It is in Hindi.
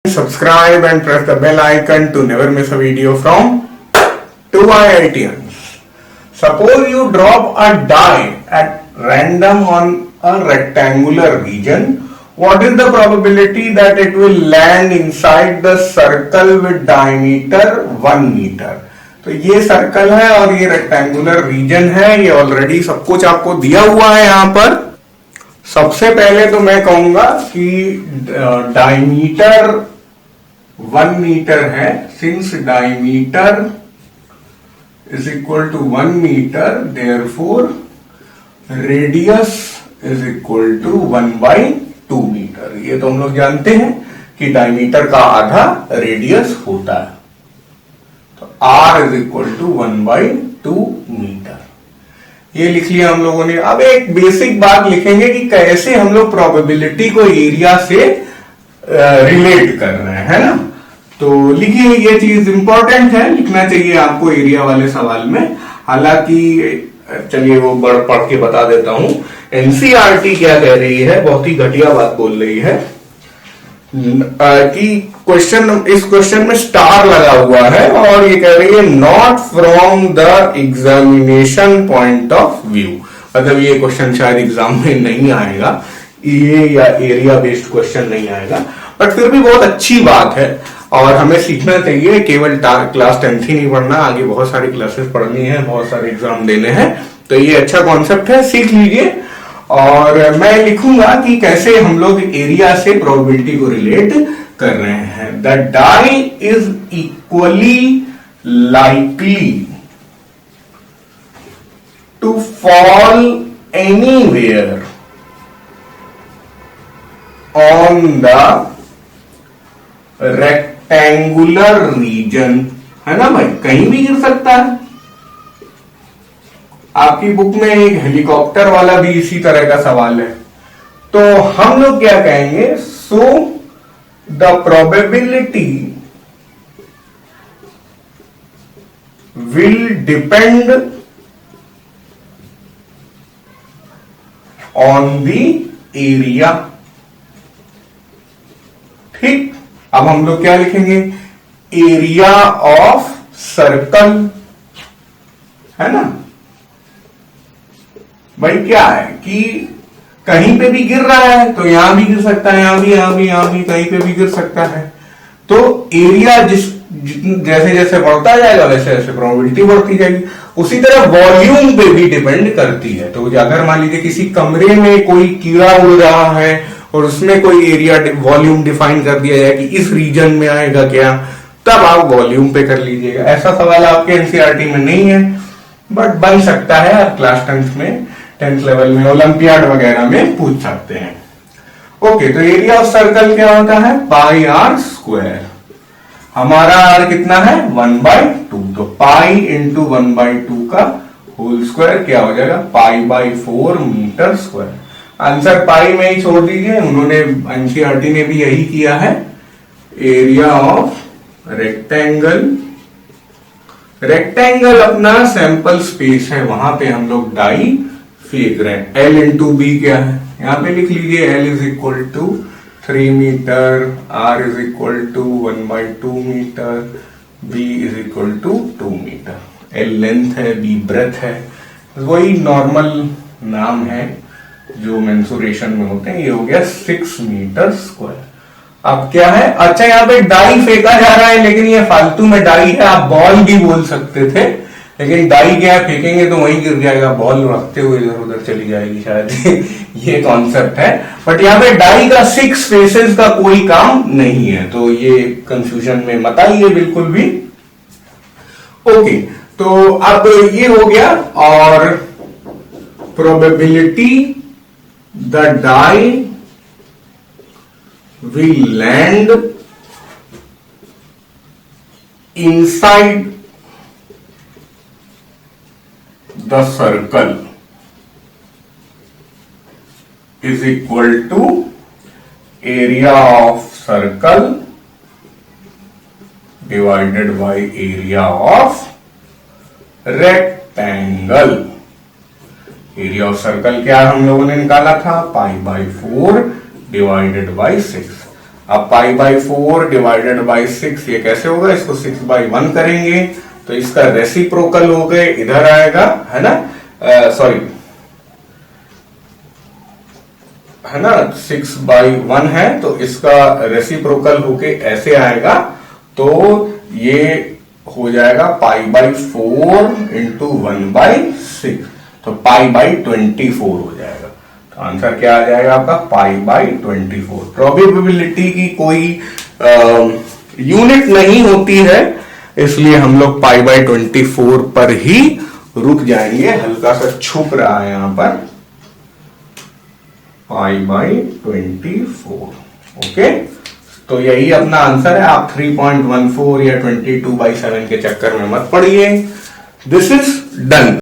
Subscribe and press the bell icon to never miss a video from 2IITians. Suppose you drop a die at random on a rectangular region. What is the probability that it will land inside the circle with diameter 1 meter? तो ये सर्कल है और ये रेक्टेंगुलर रीजन है, ये ऑलरेडी सब कुछ आपको दिया हुआ है यहाँ पर। सबसे पहले तो मैं कहूंगा कि डायमीटर 1 मीटर है, since diameter is equal to 1 metre, therefore radius is equal to 1/2 metre. ये तो हम लोग जानते हैं कि डायमीटर का आधा रेडियस होता है, तो r is equal to 1/2 metre. ये लिख लिया हम लोगों ने। अब एक बेसिक बात लिखेंगे कि कैसे हम लोग प्रोबेबिलिटी को एरिया से रिलेट कर रहे हैं, है ना। तो लिखिए, ये चीज इंपॉर्टेंट है, लिखना चाहिए आपको एरिया वाले सवाल में। हालांकि चलिए वो पढ़ के बता देता हूं। एनसीईआरटी क्या कह रही है, बहुत ही घटिया बात बोल रही है कि इस क्वेश्चन में स्टार लगा हुआ है और ये कह रही है not from the examination point of view. मतलब ये क्वेश्चन शायद एग्जाम में नहीं आएगा, ये या एरिया बेस्ड क्वेश्चन नहीं आएगा, बट फिर भी बहुत अच्छी बात है और हमें सीखना चाहिए। केवल क्लास 10th ही नहीं पढ़ना, आगे बहुत सारी क्लासेस पढ़नी है, बहुत सारे एग्जाम देने हैं, तो ये अच्छा कॉन्सेप्ट है, सीख लीजिए। और मैं लिखूंगा कि कैसे हम लोग एरिया से प्रोबेबिलिटी को रिलेट कर रहे हैं। The die is equally likely to fall anywhere on the rectangular region, है ना भाई, कहीं भी गिर सकता है। आपकी बुक में एक हेलीकॉप्टर वाला भी इसी तरह का सवाल है, तो हम लोग क्या कहेंगे, so the probability will depend on the area. ठीक, अब हम लोग क्या लिखेंगे, एरिया ऑफ सर्कल, है ना भाई। क्या है कि कहीं पे भी गिर रहा है तो यहां भी गिर सकता है, यहां भी कहीं पे भी गिर सकता है। तो एरिया जैसे जैसे बढ़ता जाएगा वैसे वैसे प्रोबेबिलिटी बढ़ती जाएगी। उसी तरह वॉल्यूम पे भी डिपेंड करती है। तो अगर मान लीजिए किसी कमरे में कोई कीड़ा उड़ रहा है और उसमें कोई एरिया वॉल्यूम डिफाइन कर दिया जाए कि इस रीजन में आएगा क्या, तब आप वॉल्यूम पे कर लीजिएगा। ऐसा सवाल आपके एनसीईआरटी में नहीं है, बट बन सकता है। आप क्लास 10th में, 10th लेवल में, ओलंपियाड वगैरह में पूछ सकते हैं। ओके, तो एरिया ऑफ सर्कल क्या होता है, पाई आर स्क्वायर। हमारा आर कितना है, 1/2, तो पाई इंटू 1/2 का होल स्क्वायर क्या हो जाएगा, π/4 मीटर स्क्वायर। आंसर पाई में ही छोड़ दीजिए, उन्होंने एनसीईआरटी ने भी यही किया है। एरिया ऑफ रेक्टेंगल अपना सैंपल स्पेस है, वहां पे हम लोग डाई फेंक रहे हैं। L इंटू बी क्या है, यहां पे लिख लीजिए, L is equal to 3 metre, R is equal to 1/2 metre, B is equal to 2 metre. L length है, B ब्रेथ है, वही नॉर्मल नाम है जो मेंसुरेशन में होते हैं। ये हो गया 6 मीटर स्क्वायर। अब क्या है, अच्छा यहाँ पे डाई फेंका जा रहा है, लेकिन ये फालतू में डाई है, आप बॉल भी बोल सकते थे, लेकिन डाई क्या है, फेंकेंगे तो वहीं गिर जाएगा, बॉल रखते हुए इधर उधर चली जाएगी शायद ये कॉन्सेप्ट है। बट यहाँ पे डाई का 6 फेसेस का कोई काम नहीं है, तो ये कंफ्यूजन में मत आइए बिल्कुल भी। ओके, तो अब ये हो गया। और probability the die will land inside the circle is equal to area of circle divided by area of rectangle। Area of circle क्या हम लोगों ने निकाला था, π/4 डिवाइडेड बाई 6। अब पाई बाई 4 डिवाइडेड बाई 6 ये कैसे होगा, इसको 6/1 करेंगे तो इसका रेसिप्रोकल हो गए इधर आएगा, है ना, सॉरी है ना, 6/1 है तो इसका रेसिप्रोकल होके ऐसे आएगा, तो ये हो जाएगा π/4 इंटू 1/6, तो π/24 हो जाएगा। तो आंसर क्या आ जाएगा आपका π/24। प्रोबेबिलिटी की कोई यूनिट नहीं होती है, इसलिए हम लोग π/24 पर ही रुक जाएंगे। हल्का सा छुप रहा है यहां पर π/24। ओके, तो यही अपना आंसर है। आप 3.14 या 22/7 के चक्कर में मत पड़िए। This is done.